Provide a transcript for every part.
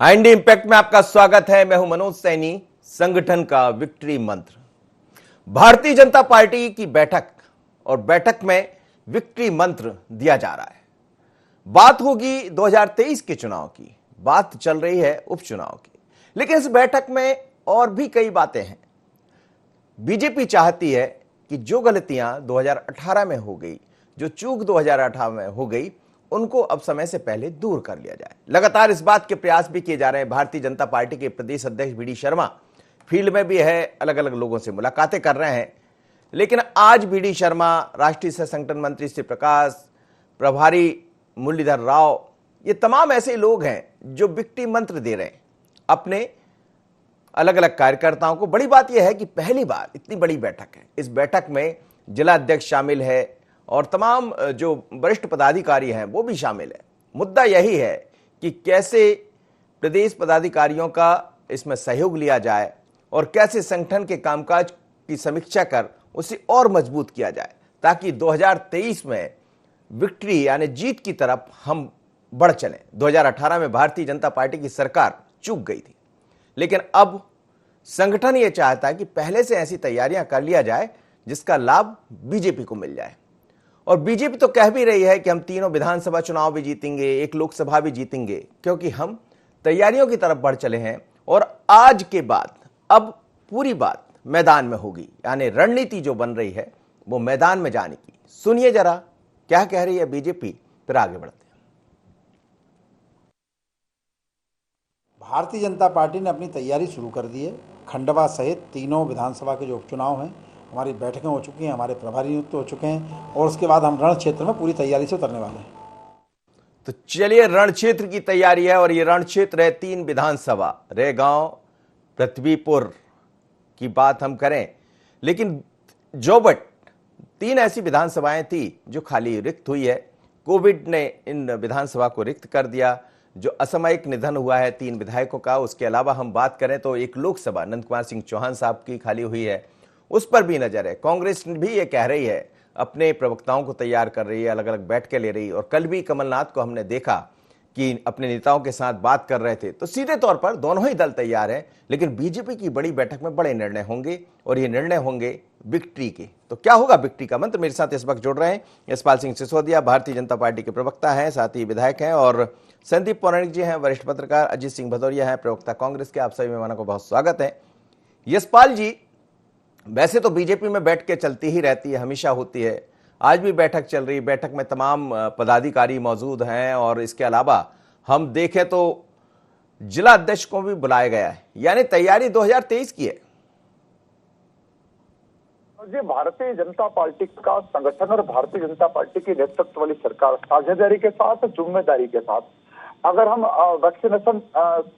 IND impact में आपका स्वागत है। मैं हूं मनोज सैनी। संगठन का विक्ट्री मंत्र, भारतीय जनता पार्टी की बैठक और बैठक में विक्ट्री मंत्र दिया जा रहा है। बात होगी 2023 के चुनाव की, बात चल रही है उपचुनाव की, लेकिन इस बैठक में और भी कई बातें हैं। बीजेपी चाहती है कि जो गलतियां 2018 में हो गई, जो चूक 2018 में हो गई, उनको अब समय से पहले दूर कर लिया जाए। लगातार इस बात के प्रयास भी किए जा रहे हैं। भारतीय जनता पार्टी के प्रदेश अध्यक्ष बीडी शर्मा फील्ड में भी है, अलग अलग लोगों से मुलाकातें कर रहे हैं। लेकिन आज बीडी शर्मा, राष्ट्रीय सह संगठन मंत्री श्री प्रकाश, प्रभारी मुरलीधर राव, ये तमाम ऐसे लोग हैं जो विक्ट्री मंत्र दे रहे हैं अपने अलग अलग कार्यकर्ताओं को। बड़ी बात यह है कि पहली बार इतनी बड़ी बैठक है। इस बैठक में जिला अध्यक्ष शामिल है और तमाम जो वरिष्ठ पदाधिकारी हैं वो भी शामिल है। मुद्दा यही है कि कैसे प्रदेश पदाधिकारियों का इसमें सहयोग लिया जाए और कैसे संगठन के कामकाज की समीक्षा कर उसे और मजबूत किया जाए, ताकि 2023 में विक्ट्री यानी जीत की तरफ हम बढ़ चलें। 2018 में भारतीय जनता पार्टी की सरकार चूक गई थी, लेकिन अब संगठन ये चाहता है कि पहले से ऐसी तैयारियां कर लिया जाए जिसका लाभ बीजेपी को मिल जाए। और बीजेपी तो कह भी रही है कि हम तीनों विधानसभा चुनाव भी जीतेंगे, एक लोकसभा भी जीतेंगे, क्योंकि हम तैयारियों की तरफ बढ़ चले हैं। और आज के बाद अब पूरी बात मैदान में होगी, यानी रणनीति जो बन रही है वो मैदान में जाने की। सुनिए जरा क्या कह रही है बीजेपी, फिर आगे बढ़ते हैं। भारतीय जनता पार्टी ने अपनी तैयारी शुरू कर दी है। खंडवा सहित तीनों विधानसभा के जो उपचुनाव हैं, हमारी बैठकें हो चुकी हैं, हमारे प्रभारी नियुक्त हो चुके हैं और उसके बाद हम रण क्षेत्र में पूरी तैयारी से उतरने वाले हैं। तो चलिए, रण क्षेत्र की तैयारी है और ये रण क्षेत्र है 3 विधानसभा, रेगांव, पृथ्वीपुर की बात हम करें। लेकिन जोबट 3 ऐसी विधानसभाएं थी जो खाली रिक्त हुई है। कोविड ने इन विधानसभा को रिक्त कर दिया। जो असामयिक निधन हुआ है 3 विधायकों का, उसके अलावा हम बात करें तो एक लोकसभा नंद कुमार सिंह चौहान साहब की खाली हुई है, उस पर भी नजर है। कांग्रेस भी ये कह रही है, अपने प्रवक्ताओं को तैयार कर रही है, अलग अलग बैठकें ले रही है। और कल भी कमलनाथ को हमने देखा कि अपने नेताओं के साथ बात कर रहे थे। तो सीधे तौर पर दोनों ही दल तैयार हैं, लेकिन बीजेपी की बड़ी बैठक में बड़े निर्णय होंगे और ये निर्णय होंगे विक्ट्री के। तो क्या होगा विक्ट्री का मंत्र? मेरे साथ इस वक्त जुड़ रहे हैं यशपाल सिंह सिसोदिया, भारतीय जनता पार्टी के प्रवक्ता हैं, साथ ही विधायक हैं, और संदीप पौराणिक जी हैं, वरिष्ठ पत्रकार, अजीत सिंह भदौरिया हैं, प्रवक्ता कांग्रेस के। आप सभी मेहमानों को बहुत स्वागत है। यशपाल जी, वैसे तो बीजेपी में बैठ के चलती ही रहती है, हमेशा होती है, आज भी बैठक चल रही है। बैठक में तमाम पदाधिकारी मौजूद हैं और इसके अलावा हम देखें तो जिला अध्यक्ष को भी बुलाया गया है, यानी तैयारी 2023 की है। जी, भारतीय जनता पार्टी का संगठन और भारतीय जनता पार्टी की नेतृत्व वाली सरकार साझेदारी के साथ, जिम्मेदारी के साथ, अगर हम वैक्सीनेशन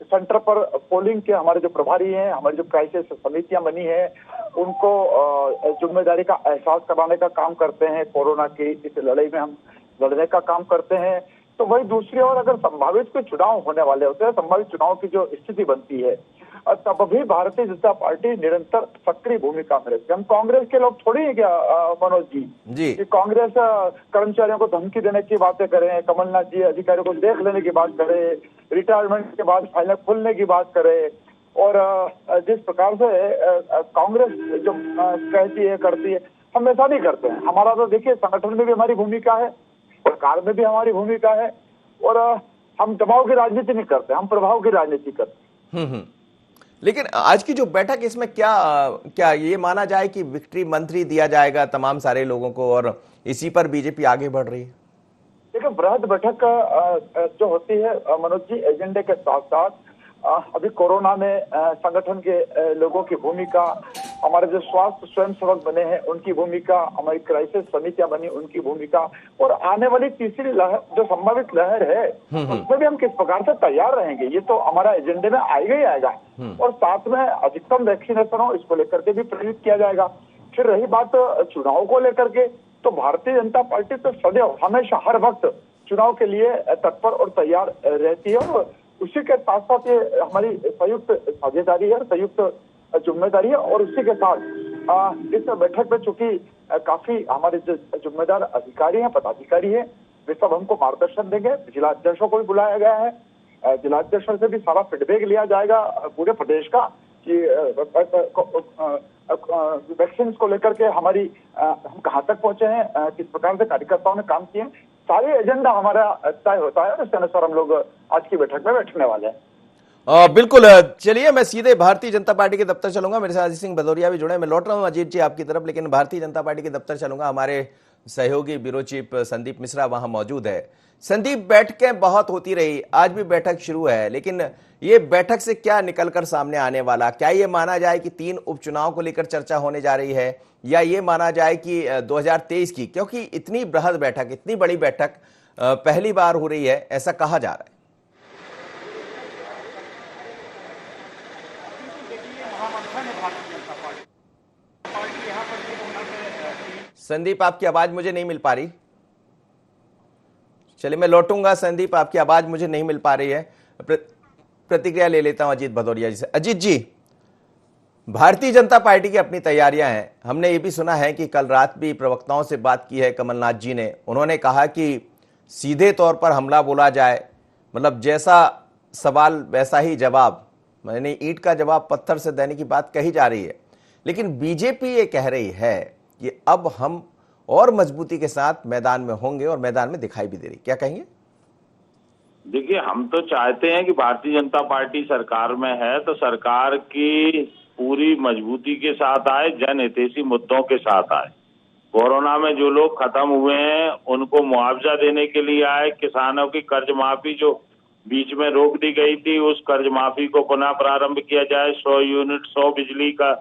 सेंटर पर पोलिंग के हमारे जो प्रभारी हैं, हमारी जो क्राइसिस समितियां बनी है, उनको जिम्मेदारी का एहसास कराने का काम करते हैं। कोरोना की इस लड़ाई में हम लड़ने का काम करते हैं। तो वही दूसरी ओर अगर संभावित कोई चुनाव होने वाले होते हैं, संभावित चुनाव की जो स्थिति बनती है, तब भी भारतीय जनता पार्टी निरंतर सक्रिय भूमिका में रहती है। हम कांग्रेस के लोग थोड़ी है क्या मनोज जी कि कांग्रेस कर्मचारियों को धमकी देने की बातें करें, कमलनाथ जी अधिकारियों को देख लेने की बात करें, रिटायरमेंट के बाद फाइनल खुलने की बात करें। और जिस प्रकार से कांग्रेस जो कहती है करती है, हम ऐसा नहीं करते हैं। हमारा तो देखिए, संगठन में भी हमारी भूमिका है, सरकार में भी हमारी भूमिका है, और हम दबाव की राजनीति नहीं करते, हम प्रभाव की राजनीति करते हैं। लेकिन आज की जो बैठक, इसमें क्या ये माना जाए कि विक्ट्री मंत्री दिया जाएगा तमाम सारे लोगों को और इसी पर बीजेपी आगे बढ़ रही है? देखिए, बृहद बैठक जो होती है मनोज जी, एजेंडे के साथ साथ अभी कोरोना में संगठन के लोगों की भूमिका, हमारे जो स्वास्थ्य स्वयंसेवक बने हैं उनकी भूमिका, हमारी क्राइसिस समितियां बनी उनकी भूमिका, और आने वाली तीसरी लहर जो संभावित लहर है उसमें भी हम किस प्रकार से तैयार रहेंगे, ये तो हमारा एजेंडे में आएगा ही आएगा। और साथ में अधिकतम वैक्सीनेशन हो, इसको लेकर के भी प्रेरित किया जाएगा। फिर रही बात चुनाव को लेकर के, तो भारतीय जनता पार्टी तो सदैव हमेशा हर वक्त चुनाव के लिए तत्पर और तैयार रहती है। और उसी के साथ साथ ये हमारी संयुक्त साझेदारी है, संयुक्त जिम्मेदारी है। और उसी के साथ इस बैठक में चूंकि काफी हमारे जो जिम्मेदार अधिकारी हैं, पदाधिकारी हैं, वे सब हमको मार्गदर्शन देंगे। जिला अध्यक्षों को भी बुलाया गया है, जिलाध्यक्षों से भी सारा फीडबैक लिया जाएगा पूरे प्रदेश का कि वैक्सीन को लेकर के हमारी हम कहाँ तक पहुंचे हैं, किस प्रकार से कार्यकर्ताओं ने काम किए हैं, सारे एजेंडा हमारा तय होता है और इसके अनुसार हम लोग आज की बैठक में बैठने वाले हैं। बिल्कुल। चलिए मैं सीधे भारतीय जनता पार्टी के दफ्तर चलूंगा, मेरे साथ अजीत सिंह भदौरिया भी जुड़े। मैं लौट रहा हूं अजीत जी आपकी तरफ, लेकिन भारतीय जनता पार्टी के दफ्तर चलूंगा। हमारे सहयोगी ब्यूरो चीफ संदीप मिश्रा वहां मौजूद है। संदीप, बैठकें बहुत होती रही, आज भी बैठक शुरू है, लेकिन ये बैठक से क्या निकलकर सामने आने वाला? क्या ये माना जाए कि 3 उपचुनाव को लेकर चर्चा होने जा रही है, या ये माना जाए कि 2023 की, क्योंकि इतनी बृहद बैठक, इतनी बड़ी बैठक पहली बार हो रही है, ऐसा कहा जा रहा है। संदीप, आपकी आवाज मुझे नहीं मिल पा रही। चलिए मैं लौटूंगा। संदीप, आपकी आवाज मुझे नहीं मिल पा रही है। प्रतिक्रिया ले लेता हूं अजीत भदौरिया जी से। अजीत जी, भारतीय जनता पार्टी की अपनी तैयारियां हैं। हमने ये भी सुना है कि कल रात भी प्रवक्ताओं से बात की है कमलनाथ जी ने, उन्होंने कहा कि सीधे तौर पर हमला बोला जाए, मतलब जैसा सवाल वैसा ही जवाब, मैंने ईंट का जवाब पत्थर से देने की बात कही जा रही है। लेकिन बीजेपी ये कह रही है कि अब हम और मजबूती के साथ मैदान में होंगे, और मैदान में दिखाई भी दे रही। क्या कहेंगे? देखिए, हम तो चाहते हैं कि भारतीय जनता पार्टी सरकार में है तो सरकार की पूरी मजबूती के साथ आए, जनहितैषी मुद्दों के साथ आए। कोरोना में जो लोग खत्म हुए हैं उनको मुआवजा देने के लिए आए। किसानों की कर्ज माफी जो बीच में रोक दी गई थी, उस कर्ज माफी को पुनः प्रारंभ किया जाए। 100 यूनिट 100 बिजली का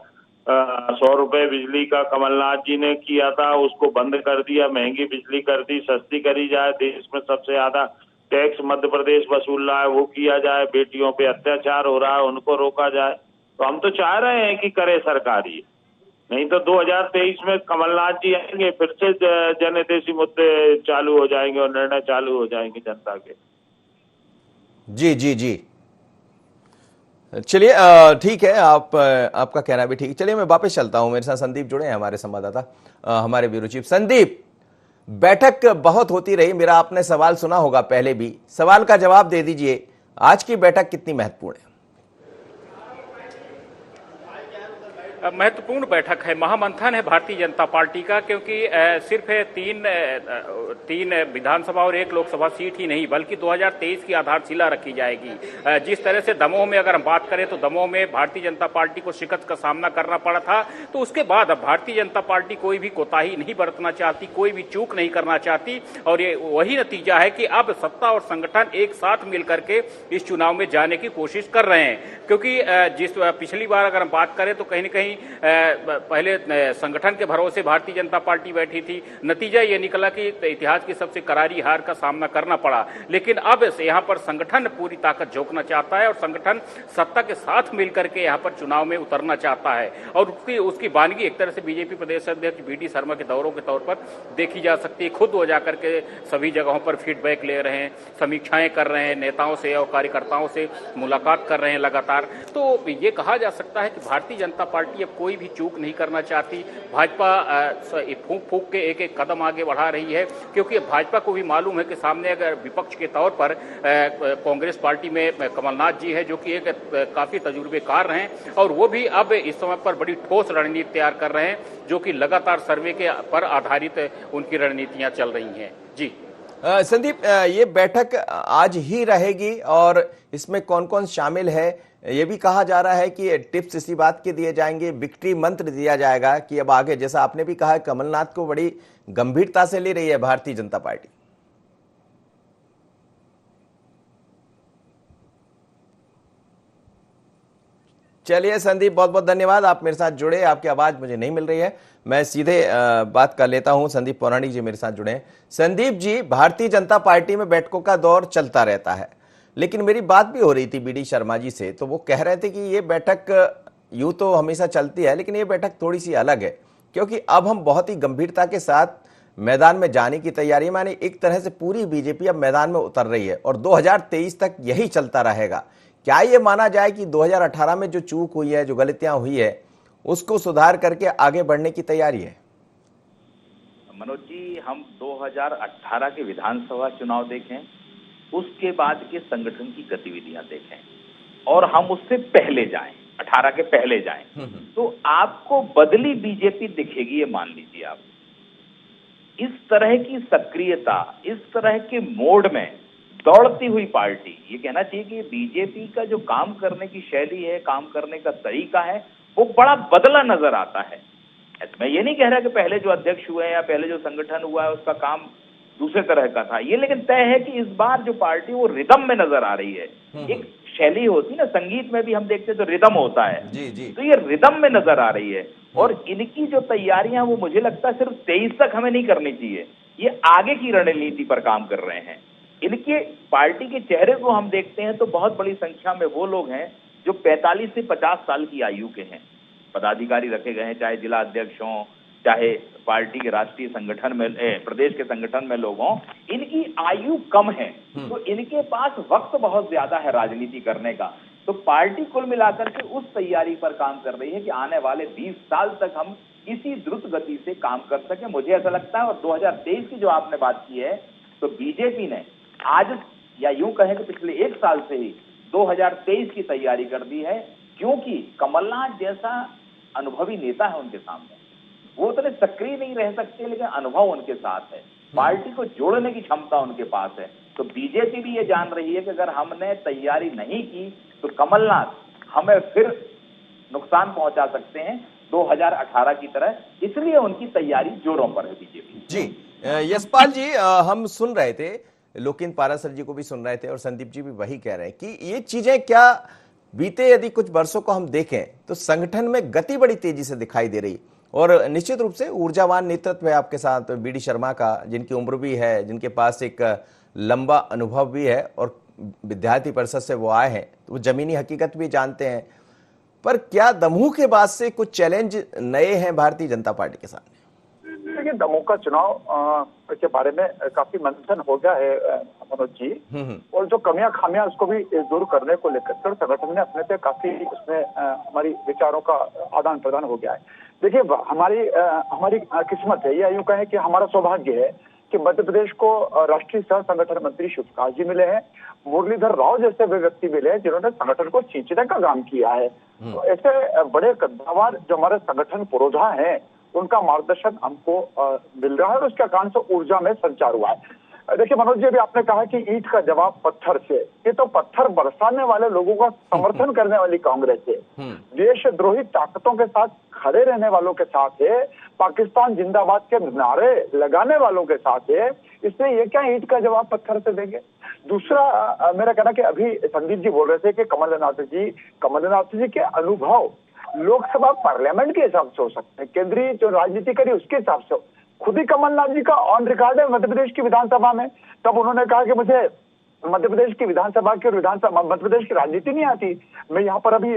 100 रुपए बिजली का कमलनाथ जी ने किया था, उसको बंद कर दिया। महंगी बिजली कर दी, सस्ती करी जाए। देश में सबसे ज्यादा टैक्स मध्य प्रदेश वसूल रहा है, वो किया जाए। बेटियों पे अत्याचार हो रहा है, उनको रोका जाए। तो हम तो चाह रहे हैं कि करे सरकार ये, नहीं तो 2023 में कमलनाथ जी आएंगे, फिर से जनहितैषी मुद्दे चालू हो जाएंगे और निर्णय चालू हो जाएंगे जनता के। जी जी जी, चलिए ठीक है, आपका कहना भी ठीक। चलिए मैं वापस चलता हूं, मेरे साथ संदीप जुड़े हैं, हमारे संवाददाता, हमारे ब्यूरो चीफ। संदीप, बैठक बहुत होती रही, मेरा आपने सवाल सुना होगा पहले भी, सवाल का जवाब दे दीजिए, आज की बैठक कितनी महत्वपूर्ण है? महत्वपूर्ण बैठक है, महामंथन है भारतीय जनता पार्टी का, क्योंकि सिर्फ तीन विधानसभा और 1 लोकसभा सीट ही नहीं, बल्कि 2023 की आधारशिला रखी जाएगी। जिस तरह से दमोह में अगर हम बात करें तो दमोह में भारतीय जनता पार्टी को शिकस्त का सामना करना पड़ा था, तो उसके बाद अब भारतीय जनता पार्टी कोई भी कोताही नहीं बरतना चाहती, कोई भी चूक नहीं करना चाहती, और ये वही नतीजा है कि अब सत्ता और संगठन एक साथ मिलकर के इस चुनाव में जाने की कोशिश कर रहे हैं। क्योंकि जिस पिछली बार अगर हम बात करें तो कहीं न कहीं पहले संगठन के भरोसे भारतीय जनता पार्टी बैठी थी, नतीजा ये निकला कि इतिहास की सबसे करारी हार का सामना करना पड़ा। लेकिन अब यहाँ पर संगठन पूरी ताकत झोंकना चाहता है और संगठन सत्ता के साथ मिलकर के यहाँ पर चुनाव में उतरना चाहता है, और उसकी वानगी एक तरह से बीजेपी प्रदेश अध्यक्ष बीडी शर्मा के दौरों के तौर पर देखी जा सकती है। खुद वो जाकर के सभी जगहों पर फीडबैक ले रहे हैं, समीक्षाएं कर रहे हैं, नेताओं से और कार्यकर्ताओं से मुलाकात कर रहे हैं लगातार। तो ये कहा जा सकता है कि भारतीय जनता पार्टी अब कोई भी चूक नहीं करना चाहती। भाजपा फूंक फूंक के एक एक कदम आगे बढ़ा रही है, क्योंकि भाजपा को भी मालूम है कि सामने अगर विपक्ष के तौर पर कांग्रेस पार्टी में कमलनाथ जी है, जो कि एक काफी तजुर्बेकार हैं, और वो भी अब इस समय पर बड़ी ठोस रणनीति तैयार कर रहे हैं, जो कि लगातार सर्वे के पर आधारित उनकी रणनीतियां चल रही हैं। जी संदीप, ये बैठक आज ही रहेगी और इसमें कौन कौन शामिल है? ये भी कहा जा रहा है कि टिप्स इसी बात के दिए जाएंगे, विक्ट्री मंत्र दिया जाएगा कि अब आगे, जैसा आपने भी कहा, कमलनाथ को बड़ी गंभीरता से ले रही है भारतीय जनता पार्टी। चलिए संदीप, बहुत बहुत धन्यवाद, आप मेरे साथ जुड़े। आपकी आवाज मुझे नहीं मिल रही है, मैं सीधे बात कर लेता हूं। संदीप पौराणिक जी मेरे साथ जुड़े हैं। संदीप जी, भारतीय जनता पार्टी में बैठकों का दौर चलता रहता है, लेकिन मेरी बात भी हो रही थी बीडी शर्मा जी से, तो वो कह रहे थे कि ये बैठक यूं तो हमेशा चलती है, लेकिन ये बैठक थोड़ी सी अलग है, क्योंकि अब हम बहुत ही गंभीरता के साथ मैदान में जाने की तैयारी, माने एक तरह से पूरी बीजेपी अब मैदान में उतर रही है और 2023 तक यही चलता रहेगा। क्या ये माना जाए कि 2018 में जो चूक हुई है, जो गलतियां हुई है, उसको सुधार करके आगे बढ़ने की तैयारी है? मनोज जी, हम 2018 के विधानसभा चुनाव देखें उसके बाद के संगठन की गतिविधियां देखें और हम उससे पहले जाएं, 18 के पहले जाएं, तो आपको बदली बीजेपी दिखेगी, ये मान लीजिए आप। इस तरह की सक्रियता, इस तरह के मोड में दौड़ती हुई पार्टी, ये कहना चाहिए कि बीजेपी का जो काम करने की शैली है, काम करने का तरीका है, वो बड़ा बदला नजर आता है। मैं ये नहीं कह रहा कि पहले जो अध्यक्ष हुए हैं या पहले जो संगठन हुआ है उसका काम दूसरे तरह का था, ये लेकिन तय है कि इस बार जो पार्टी वो रिदम में नजर आ रही है। एक शैली होती ना, संगीत में भी हम देखते हैं तो रिदम होता है, जी। तो ये रिदम में नजर आ रही है। और इनकी जो तैयारियां वो मुझे लगता है सिर्फ 23 तक हमें नहीं करनी चाहिए, ये आगे की रणनीति पर काम कर रहे हैं। इनके पार्टी के चेहरे को हम देखते हैं तो बहुत बड़ी संख्या में वो लोग हैं जो 45 से 50 साल की आयु के हैं, पदाधिकारी रखे गए हैं, चाहे जिला अध्यक्ष हों, चाहे पार्टी के राष्ट्रीय संगठन में, प्रदेश के संगठन में लोग हों, इनकी आयु कम है, तो इनके पास वक्त बहुत ज्यादा है राजनीति करने का। तो पार्टी कुल मिलाकर के उस तैयारी पर काम कर रही है कि आने वाले 20 साल तक हम इसी द्रुत गति से काम कर सके, मुझे ऐसा लगता है। और 2023 की जो आपने बात की है, तो बीजेपी ने आज, या यूं कहें कि पिछले 1 साल से ही 2023 की तैयारी कर दी है, क्योंकि कमलनाथ जैसा अनुभवी नेता है उनके सामने, वो उतने सक्रिय नहीं रह सकते, लेकिन अनुभव उनके साथ है, पार्टी को जोड़ने की क्षमता उनके पास है। तो बीजेपी भी ये जान रही है कि अगर हमने तैयारी नहीं की तो कमलनाथ हमें फिर नुकसान पहुंचा सकते हैं 2018 की तरह, इसलिए उनकी तैयारी जोरों पर है बीजेपी। जी यशपाल जी, हम सुन रहे थे, लोकिन पारासर जी को भी सुन रहे थे और संदीप जी भी वही कह रहे हैं कि ये चीजें क्या बीते यदि कुछ वर्षों को हम देखें तो संगठन में गति बड़ी तेजी से दिखाई दे रही, और निश्चित रूप से ऊर्जावान नेतृत्व है आपके साथ बीडी शर्मा का, जिनकी उम्र भी है, जिनके पास एक लंबा अनुभव भी है, और विद्यार्थी परिषद से वो आए हैं, तो वो जमीनी हकीकत भी जानते हैं। पर क्या दमोह के बाद से कुछ चैलेंज नए हैं भारतीय जनता पार्टी के सामने? देखिए, दमोह का चुनाव के बारे में काफी मंथन हो गया है मनोज जी, और जो कमियां खामियां उसको भी दूर करने को लेकर संगठन ने अपने से काफी उसमें हमारी विचारों का आदान प्रदान हो गया है। देखिए, हमारी किस्मत है, या यूं कहें कि हमारा सौभाग्य है कि मध्य प्रदेश को राष्ट्रीय सह संगठन मंत्री शिवप्रकाश जी मिले हैं, मुरलीधर राव जैसे वे व्यक्ति मिले हैं जिन्होंने संगठन को सींचने का काम किया है। तो ऐसे बड़े कद्दावर जो हमारे संगठन पुरोधा हैं, उनका मार्गदर्शन हमको मिल रहा है, और उसके कारण से ऊर्जा में संचार हुआ है। देखिए मनोज जी, अभी आपने कहा कि ईंट का जवाब पत्थर से, ये तो पत्थर बरसाने वाले लोगों का समर्थन करने वाली कांग्रेस है, देशद्रोही ताकतों के साथ खड़े रहने वालों के साथ है, पाकिस्तान जिंदाबाद के नारे लगाने वालों के साथ है, इसलिए ये क्या ईंट का जवाब पत्थर से देंगे। दूसरा मेरा कहना कि अभी संदीप जी बोल रहे थे कि कमलनाथ जी के अनुभव लोकसभा पार्लियामेंट के हिसाब से हो सकते हैं, केंद्रीय जो राजनीति करी उसके हिसाब से। खुद ही कमलनाथ जी का ऑन रिकॉर्ड है मध्य प्रदेश की विधानसभा में, तब उन्होंने कहा कि मुझे मध्य प्रदेश की विधानसभा की और मध्य प्रदेश की राजनीति नहीं आती, मैं यहाँ पर अभी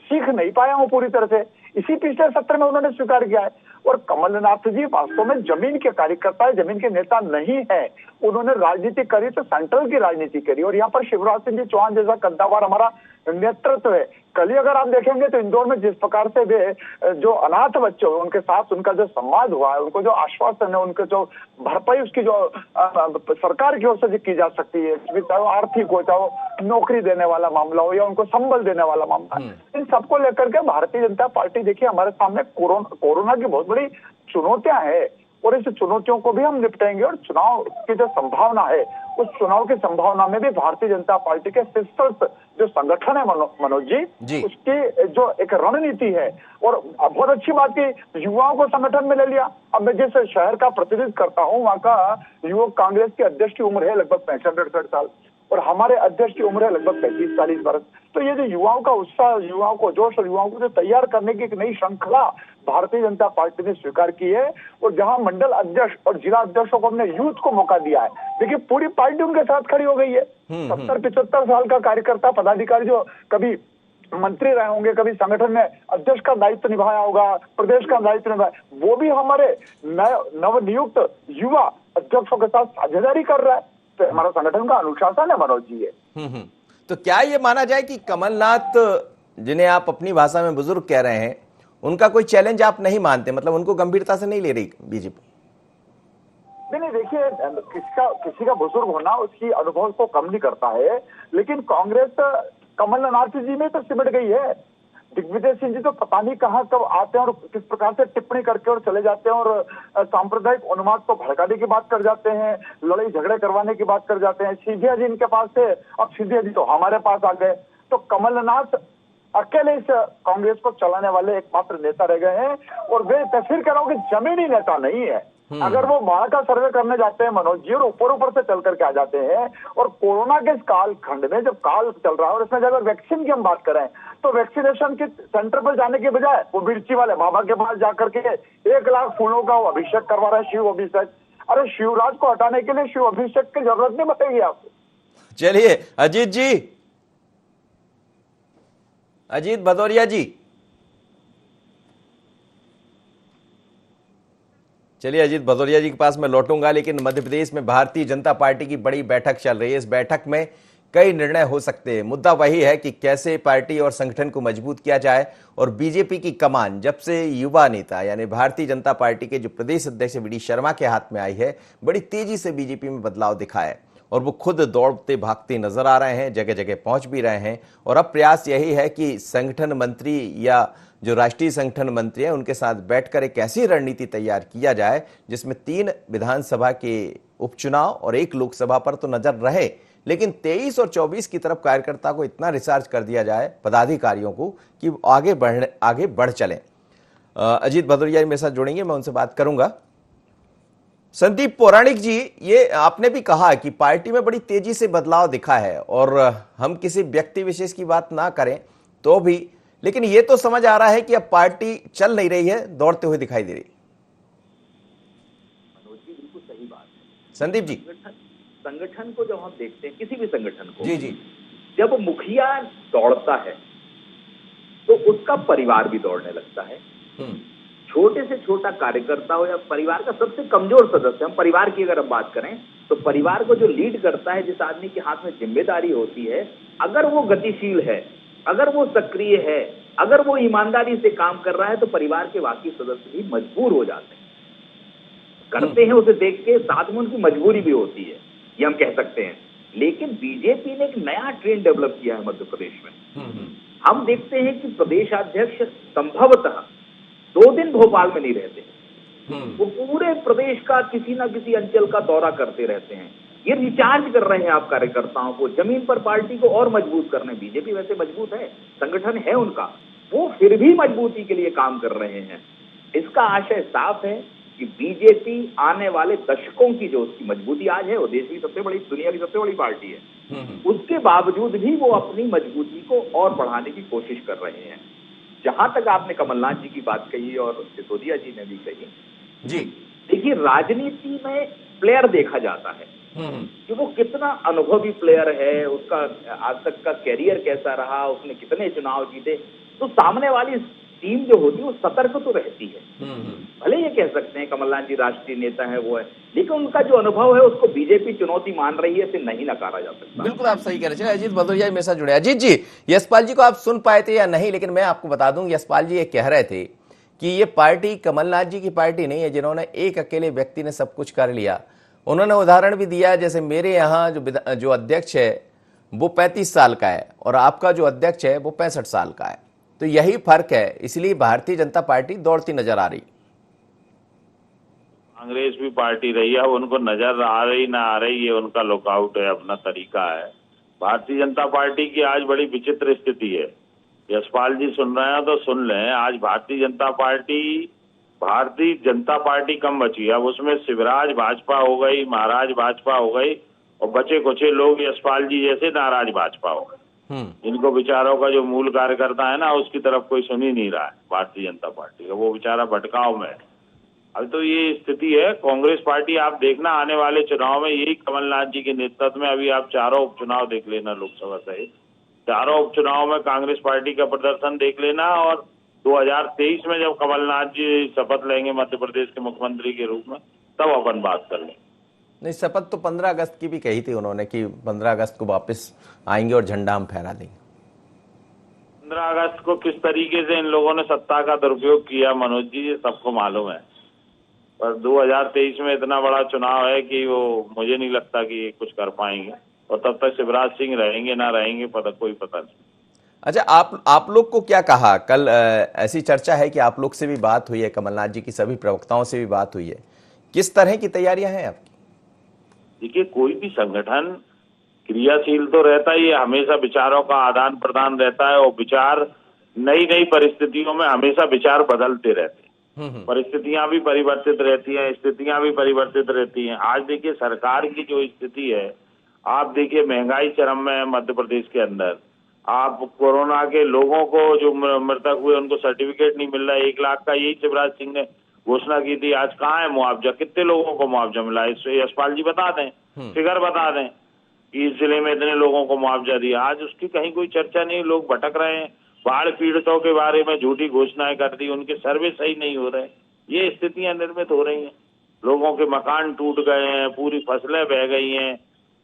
सीख नहीं पाया हूँ पूरी तरह से। इसी पिछले सत्र में उन्होंने स्वीकार किया है। और कमलनाथ जी वास्तव में जमीन के कार्यकर्ता है, जमीन के नेता नहीं है। उन्होंने राजनीति करी तो सेंट्रल की राजनीति करी, और यहाँ पर शिवराज सिंह चौहान जैसा कद्दावर हमारा नेतृत्व है। कल ही अगर आप देखेंगे तो इंदौर में जिस प्रकार से वे जो अनाथ बच्चे हुए उनके साथ उनका जो संवाद हुआ है, उनको जो आश्वासन है, उनके जो भरपाई उसकी जो सरकार की ओर से की जा सकती है, चाहे वो आर्थिक हो, चाहे वो नौकरी देने वाला मामला हो, या उनको संबल देने वाला मामला, इन सबको लेकर के भारतीय जनता पार्टी देखिए हमारे सामने कोरोना की बहुत बड़ी चुनौतियां हैं, और इस चुनौतियों को भी हम निपटेंगे। और चुनाव की जो संभावना है, उस चुनाव की संभावना में भी भारतीय जनता पार्टी के शीर्षस्थ जो संगठन है मनोज जी, उसकी जो एक रणनीति है, और बहुत अच्छी बात की युवाओं को संगठन में ले लिया। अब मैं जिस शहर का प्रतिनिधित्व करता हूँ, वहाँ का युवक कांग्रेस के अध्यक्ष की उम्र है लगभग 65-68 साल, और हमारे अध्यक्ष की उम्र है लगभग 35-40 वर्ष। तो ये जो युवाओं का उत्साह, युवाओं को जोश, और युवाओं को जो तैयार करने की एक नई श्रृंखला भारतीय जनता पार्टी ने स्वीकार की है, और जहां मंडल अध्यक्ष और जिला अध्यक्षों को हमने यूथ को मौका दिया है, देखिए पूरी पार्टी उनके साथ खड़ी हो गई है। 70-75 साल का कार्यकर्ता, पदाधिकारी जो कभी मंत्री रहे होंगे, कभी संगठन में अध्यक्ष का दायित्व निभाया होगा, प्रदेश का दायित्व निभाया, वो भी हमारे नवनियुक्त युवा अध्यक्षों के साथ साझेदारी कर रहा है। तो हमारा संगठन का अनुशासन है मनोज जी है। तो क्या ये माना जाए कि कमलनाथ, जिन्हें आप अपनी भाषा में बुजुर्ग कह रहे हैं, उनका कोई चैलेंज आप नहीं मानते, मतलब उनको गंभीरता से नहीं ले रही बीजेपी? नहीं देखिए, किसी का बुजुर्ग होना उसकी अनुभव को कम नहीं करता है, लेकिन कांग्रेस कमलनाथ जी में तो सिमट गई है। दिग्विजय सिंह जी तो पता नहीं कहां कब आते हैं और किस प्रकार से टिप्पणी करके और चले जाते हैं, और सांप्रदायिक उन्माद को भड़काने की बात कर जाते हैं, लड़ाई झगड़े करवाने की बात कर जाते हैं। सिंधिया जी इनके पास थे, अब सिंधिया जी तो हमारे पास आ गए। तो कमलनाथ अकेले इस कांग्रेस को चलाने वाले एकमात्र नेता रह गए हैं, और वे तस्वीर कह रहा हूं कि जमीनी नेता नहीं है। अगर वो वहां का सर्वे करने जाते हैं मनोज जी, और ऊपर से चल करके आ जाते हैं, और कोरोना के इस काल खंड में जब काल चल रहा है, और इसमें अगर वैक्सीन की हम बात करें तो वैक्सीनेशन के सेंटर पर जाने के बजाय वो मिर्ची वाले बाबा के पास जाकर के 1 लाख फूलों का वो अभिषेक करवा रहा है, शिव अभिषेक। अरे शिवराज को हटाने के लिए शिव अभिषेक की जरूरत नहीं बताइए आपको। चलिए अजीत जी, अजीत भदौरिया जी, चलिए अजीत भदौरिया जी के पास मैं लौटूंगा, लेकिन मध्य प्रदेश में भारतीय जनता पार्टी की बड़ी बैठक चल रही है। इस बैठक में कई निर्णय हो सकते हैं। मुद्दा वही है कि कैसे पार्टी और संगठन को मजबूत किया जाए, और बीजेपी की कमान जब से युवा नेता यानी भारतीय जनता पार्टी के जो प्रदेश अध्यक्ष वी.डी. शर्मा के हाथ में आई है, बड़ी तेजी से बीजेपी में बदलाव दिखा है, और वो खुद दौड़ते भागते नजर आ रहे हैं, जगह जगह पहुंच भी रहे हैं। और अब प्रयास यही है कि संगठन मंत्री या जो राष्ट्रीय संगठन मंत्री हैं उनके साथ बैठकर एक ऐसी रणनीति तैयार किया जाए जिसमें 3 विधानसभा के उपचुनाव और 1 लोकसभा पर तो नजर रहे, लेकिन 23 और 24 की तरफ कार्यकर्ता को इतना रिसर्च कर दिया जाए, पदाधिकारियों को, कि आगे बढ़ चलें। अजीत भदौरिया मेरे साथ जुड़ेंगे, मैं उनसे बात करूंगा। संदीप पौराणिक जी, ये आपने भी कहा कि पार्टी में बड़ी तेजी से बदलाव दिखा है, और हम किसी व्यक्ति विशेष की बात ना करें तो भी, लेकिन ये तो समझ आ रहा है कि अब पार्टी चल नहीं रही है, दौड़ते हुए दिखाई दे रही। मनोज जी बिल्कुल सही बात है। संदीप जी, संगठन को जब हम देखते हैं, किसी भी संगठन को, जी जी, जब मुखिया दौड़ता है तो उसका परिवार भी दौड़ने लगता है। छोटे से छोटा कार्यकर्ता हो या परिवार का सबसे कमजोर सदस्य, हम परिवार की अगर हम बात करें तो परिवार को जो लीड करता है, जिस आदमी के हाथ में जिम्मेदारी होती है, अगर वो गतिशील है, अगर वो सक्रिय है, अगर वो ईमानदारी से काम कर रहा है, तो परिवार के बाकी सदस्य भी मजबूर हो जाते हैं, करते हैं उसे देख के, साथ में उनकी मजबूरी भी होती है, ये हम कह सकते हैं। लेकिन बीजेपी ने एक नया ट्रेंड डेवलप किया है मध्य प्रदेश में। हम देखते हैं कि प्रदेशाध्यक्ष संभवतः 2 दिन भोपाल में नहीं रहते, वो पूरे प्रदेश का किसी ना किसी अंचल का दौरा करते रहते हैं। ये रिचार्ज कर रहे हैं आप कार्यकर्ताओं को, जमीन पर पार्टी को और मजबूत करने। बीजेपी वैसे मजबूत है, संगठन है उनका, वो फिर भी मजबूती के लिए काम कर रहे हैं। इसका आशय साफ है कि बीजेपी आने वाले दशकों की जो उसकी मजबूती आज है, वो देश की सबसे बड़ी, दुनिया की सबसे बड़ी पार्टी है, उसके बावजूद भी वो अपनी मजबूती को और बढ़ाने की कोशिश कर रहे हैं। जहां तक आपने कमलनाथ जी की बात कही और सिसोदिया जी ने भी कही, जी देखिए राजनीति में प्लेयर देखा जाता है कि वो कितना अनुभवी प्लेयर है, उसका आज तक का कैरियर कैसा रहा, उसने कितने चुनाव जीते। तो सामने वाली टीम जो होती है वो सतर्क तो रहती है। भले ये कह सकते हैं कमलनाथ जी राष्ट्रीय नेता है, वो है, लेकिन उनका जो अनुभव है उसको बीजेपी चुनौती मान रही है, इसे नहीं नकारा जा सकता। बिल्कुल आप सही कह रहे हैं। अजीत भदौरिया मेरे साथ जुड़े। अजीत जी, यशपाल जी को आप सुन पाए थे या नहीं, लेकिन मैं आपको बता दूं, यशपाल जी ये कह रहे थे कि ये पार्टी कमलनाथ जी की पार्टी नहीं है जिन्होंने एक अकेले व्यक्ति ने सब कुछ कर लिया। उन्होंने उदाहरण भी दिया, जैसे मेरे यहाँ जो अध्यक्ष है वो 35 साल का है और आपका जो अध्यक्ष है वो 65 साल का है, तो यही फर्क है, इसलिए भारतीय जनता पार्टी दौड़ती नजर आ रही। कांग्रेस भी पार्टी रही है, उनको नजर आ रही ना आ रही, ये उनका लुकआउट है, अपना तरीका है। भारतीय जनता पार्टी की आज बड़ी विचित्र स्थिति है। यशपाल जी सुन रहे हैं तो सुन लें, आज भारतीय जनता पार्टी कम बची। अब उसमें शिवराज भाजपा हो गई, महाराज भाजपा हो गई, और बचे कुचे लोग यशपाल जी जैसे नाराज भाजपा हो गए। इनको विचारों का जो मूल कार्यकर्ता है ना, उसकी तरफ कोई सुन ही नहीं रहा है भारतीय जनता पार्टी का, वो बेचारा भटकाव में है। अब तो ये स्थिति है। कांग्रेस पार्टी आप देखना आने वाले चुनाव में यही कमलनाथ जी के नेतृत्व में, अभी आप 4 उपचुनाव देख लेना लोकसभा सहित, 4 उपचुनाव में कांग्रेस पार्टी का प्रदर्शन देख लेना, और 2023 में जब कमलनाथ जी शपथ लेंगे मध्य प्रदेश के मुख्यमंत्री के रूप में, तब अपन बात कर लें। नहीं, शपथ तो 15 अगस्त की भी कही थी उन्होंने कि 15 अगस्त को वापस आएंगे और झंडा हम फहरा देंगे। 15 अगस्त को किस तरीके से इन लोगों ने सत्ता का दुरुपयोग किया मनोज जी, ये सबको मालूम है। पर 2023 में इतना बड़ा चुनाव है कि वो मुझे नहीं लगता कि ये कुछ कर पाएंगे, और तब तक शिवराज सिंह रहेंगे ना रहेंगे कोई पता नहीं। अच्छा, आप लोग को क्या कहा कल? ऐसी चर्चा है कि आप लोग से भी बात हुई है, कमलनाथ जी की सभी प्रवक्ताओं से भी बात हुई है, किस तरह की तैयारियां हैं आपकी? देखिए, कोई भी संगठन क्रियाशील तो रहता ही है, हमेशा विचारों का आदान प्रदान रहता है, और विचार नई नई परिस्थितियों में हमेशा विचार बदलते रहते हैं। परिस्थितियां भी परिवर्तित रहती हैं, स्थितियां भी परिवर्तित रहती हैं। आज देखिए सरकार की जो स्थिति है, आप देखिए महंगाई चरम में है मध्य प्रदेश के अंदर। आप कोरोना के लोगों को जो मृतक हुए उनको सर्टिफिकेट नहीं मिल रहा है, 1 लाख का यही शिवराज सिंह ने घोषणा की थी। आज कहाँ है मुआवजा? कितने लोगों को मुआवजा मिला है? यशपाल जी बता दें, फिगर बता दें कि इस जिले में इतने लोगों को मुआवजा दिया। आज उसकी कहीं कोई चर्चा नहीं, लोग भटक रहे हैं। बाढ़ पीड़ितों के बारे में झूठी घोषणाएं कर दी, उनके सर्वे सही नहीं हो रहे। ये स्थितियां निर्मित हो रही हैं। लोगों के मकान टूट गए हैं, पूरी फसलें बह गई हैं,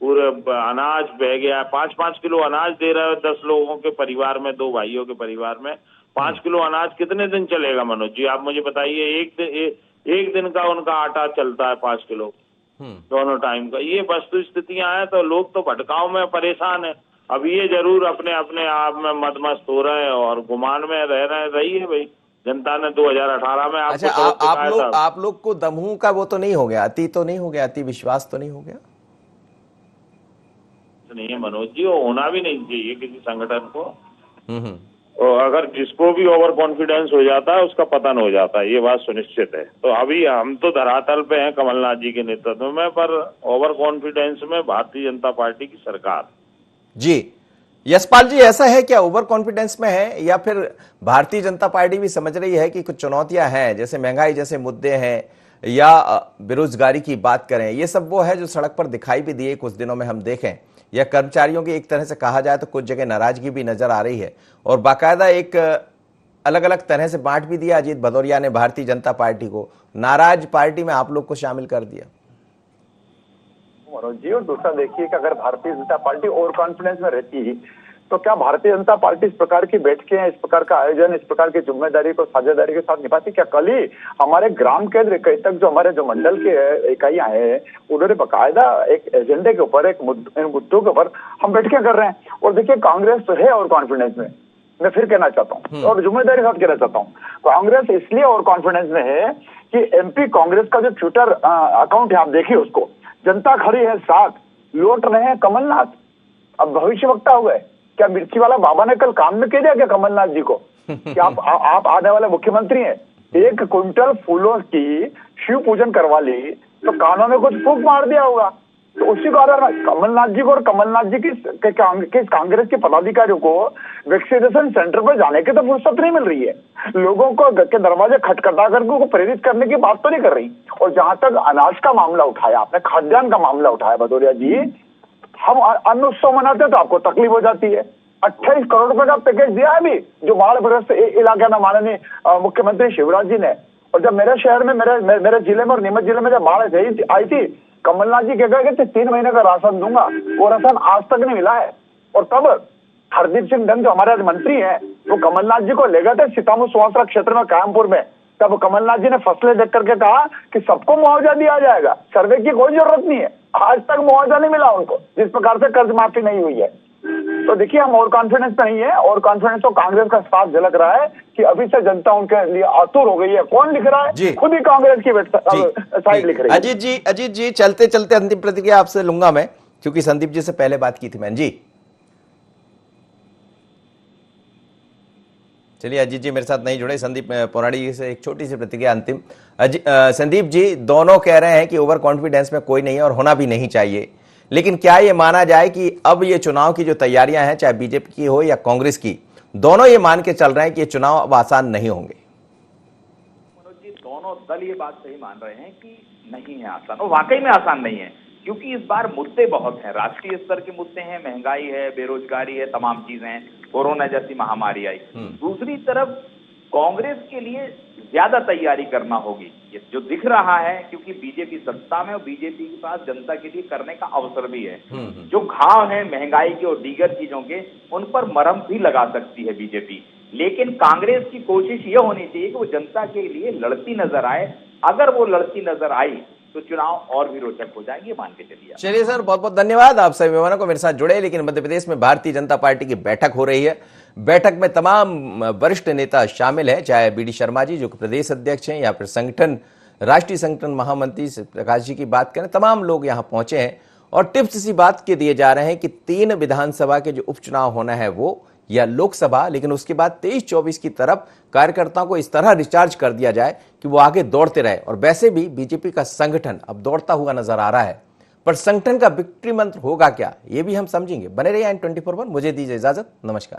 पूरे अनाज बह गया। 5-5 किलो अनाज दे रहा है 10 लोगों के परिवार में, 2 भाइयों के परिवार में 5 किलो अनाज कितने दिन चलेगा मनोज जी? आप मुझे बताइए। एक दिन का उनका आटा चलता है 5 किलो दोनों टाइम का। ये वस्तु स्थितियां हैं, तो लोग तो भटकाव में परेशान है। अब ये जरूर अपने अपने आप में मदमस्त हो रहे हैं और गुमान में रह रहे हैं। रही है भाई, जनता ने 2018 में आपको अच्छा, आप लोग को दमू का वो तो नहीं हो गया, अति तो नहीं हो गया, अति विश्वास तो नहीं हो गया? नहीं है मनोज जी, वो होना भी नहीं चाहिए किसी संगठन को। और अगर जिसको भी ओवर कॉन्फिडेंस हो जाता है उसका पतन हो जाता है, ये बात सुनिश्चित है। तो अभी हम तो धरातल पे हैं कमलनाथ जी के नेतृत्व में, पर ओवर कॉन्फिडेंस में भारतीय जनता पार्टी की सरकार। जी यशपाल जी, ऐसा है क्या, ओवर कॉन्फिडेंस में है, या फिर भारतीय जनता पार्टी भी समझ रही है कि कुछ चुनौतियां हैं, जैसे महंगाई जैसे मुद्दे हैं, या बेरोजगारी की बात करें, ये सब वो है जो सड़क पर दिखाई भी दिए कुछ दिनों में हम देखें, या कर्मचारियों की एक तरह से कहा जाए तो कुछ जगह नाराजगी भी नजर आ रही है, और बाकायदा एक अलग अलग तरह से बांट भी दिया अजीत भदौरिया ने भारतीय जनता पार्टी को, नाराज पार्टी में आप लोग को शामिल कर दिया मनोज जी। और दूसरा देखिए कि अगर Bharatiya Janata party over confidence में रहती तो क्या भारतीय जनता पार्टी इस प्रकार की बैठकें, इस प्रकार का आयोजन, इस प्रकार की जिम्मेदारी को साझेदारी के साथ निभाती? क्या कल ही हमारे ग्राम केंद्र इकाई तक जो हमारे जो मंडल के इकाइयां हैं, उन्होंने बकायदा एक एजेंडे के ऊपर, एक मुद्दों के ऊपर हम बैठकें कर रहे हैं। और देखिए कांग्रेस तो है ओवर कॉन्फिडेंस में, मैं फिर कहना चाहता हूँ और जिम्मेदारी के साथ कहना चाहता हूँ, कांग्रेस इसलिए ओवर कॉन्फिडेंस में है कि एमपी कांग्रेस का जो ट्विटर अकाउंट है, आप देखिए उसको, जनता खड़ी है साथ, लौट रहे हैं कमलनाथ। अब भविष्य वक्ता हुए, क्या मिर्ची वाला बाबा ने कल काम में कह दिया क्या कमलनाथ जी को कि आप आने वाले मुख्यमंत्री हैं? 1 क्विंटल फूलों की शिव पूजन करवा ली तो कानों में कुछ फूंक मार दिया होगा। तो उसी कारण कमलनाथ जी को और कमलनाथ जी के कांग्रेस के पदाधिकारियों को वैक्सीनेशन सेंटर पर जाने की तो फुर्सत नहीं मिल रही है। लोगों को के दरवाजे खटखटा करके उनको प्रेरित करने की बात तो नहीं कर रही। और जहां तक अनाज का मामला उठाया आपने, खाद्यान्न का मामला उठाया भदौरिया जी, हम अन्न उत्सव मनाते तो आपको तकलीफ हो जाती है। 28 करोड़ रुपए का पैकेज दिया है अभी जो बाढ़ग्रस्त इलाके में माननीय मुख्यमंत्री शिवराज जी ने। और जब मेरे शहर में, मेरे जिले में और नीमच जिले में जब बाढ़ आई थी, कमलनाथ जी कह गए कि 3 महीने का राशन दूंगा, वो राशन आज तक नहीं मिला है। और तब हरदीप सिंह डंग जो हमारे मंत्री हैं, वो कमलनाथ जी को ले गए थे सीतामऊ सुवासरा क्षेत्र में कायमपुर में। तब कमलनाथ जी ने फसलें देख करके कहा कि सबको मुआवजा दिया जाएगा, सर्वे की कोई जरूरत नहीं है। आज तक मुआवजा नहीं मिला उनको, जिस प्रकार से कर्ज माफी नहीं हुई है। तो देखिए हम और कॉन्फिडेंस में नहीं है, और कॉन्फिडेंस तो कांग्रेस का साफ झलक रहा है कि अभी से जनता उनके लिए आतुर हो गई है। कौन लिख रहा है? खुद ही कांग्रेस की साइड लिख रही है। अजीत जी चलते चलते अंतिम प्रतिक्रिया आपसे लूंगा मैं, क्योंकि संदीप जी से पहले बात की थी मैंने जी। चलिए अजीत जी मेरे साथ नहीं जुड़े, संदीप पौराणी जी से एक छोटी सी प्रतिक्रिया अंतिम। संदीप जी, दोनों कह रहे हैं कि ओवर कॉन्फिडेंस में कोई नहीं है और होना भी नहीं चाहिए, लेकिन क्या ये माना जाए कि अब ये चुनाव की जो तैयारियां हैं, चाहे बीजेपी की हो या कांग्रेस की, दोनों ये मान के चल रहे हैं कि ये चुनाव अब आसान नहीं होंगे? मनोज जी, दोनों दल ये बात सही मान रहे हैं कि नहीं है आसान, और वाकई में आसान नहीं है, क्योंकि इस बार मुद्दे बहुत हैं, राष्ट्रीय स्तर के मुद्दे हैं, महंगाई है, बेरोजगारी है, तमाम चीजें हैं, कोरोना जैसी महामारी आई। दूसरी तरफ कांग्रेस के लिए ज्यादा तैयारी करना होगी, ये जो दिख रहा है, क्योंकि बीजेपी सत्ता में और बीजेपी के पास जनता के लिए करने का अवसर भी है। जो घाव है महंगाई के और दीगर चीजों के, उन पर मरहम भी लगा सकती है बीजेपी। लेकिन कांग्रेस की कोशिश ये होनी चाहिए कि वो जनता के लिए लड़ती नजर आए, अगर वो लड़ती नजर आई तो चुनाव और भी रोचक हो जाएंगे, मान के चलिए। चलिए सर, बहुत बहुत धन्यवाद आप सभी मेहमानों को मेरे साथ जुड़े। लेकिन मध्य प्रदेश में भारतीय जनता पार्टी की बैठक हो रही है। बैठक में तमाम वरिष्ठ नेता शामिल हैं, चाहे बी डी शर्मा जी जो कि प्रदेश अध्यक्ष हैं या फिर संगठन राष्ट्रीय संगठन महामंत्री प्रकाश जी की बात करें, तमाम लोग यहाँ पहुंचे हैं और टिप्स इसी बात के दिए जा रहे हैं कि 3 विधानसभा के जो उपचुनाव होना है वो या लोकसभा, लेकिन उसके बाद 23-24 की तरफ कार्यकर्ताओं को इस तरह रिचार्ज कर दिया जाए कि वो आगे दौड़ते रहे। और वैसे भी बीजेपी का संगठन अब दौड़ता हुआ नजर आ रहा है, पर संगठन का विक्ट्री मंत्र होगा क्या, ये भी हम समझेंगे। बने रहिए N24 पर। मुझे दीजिए इजाजत, नमस्कार।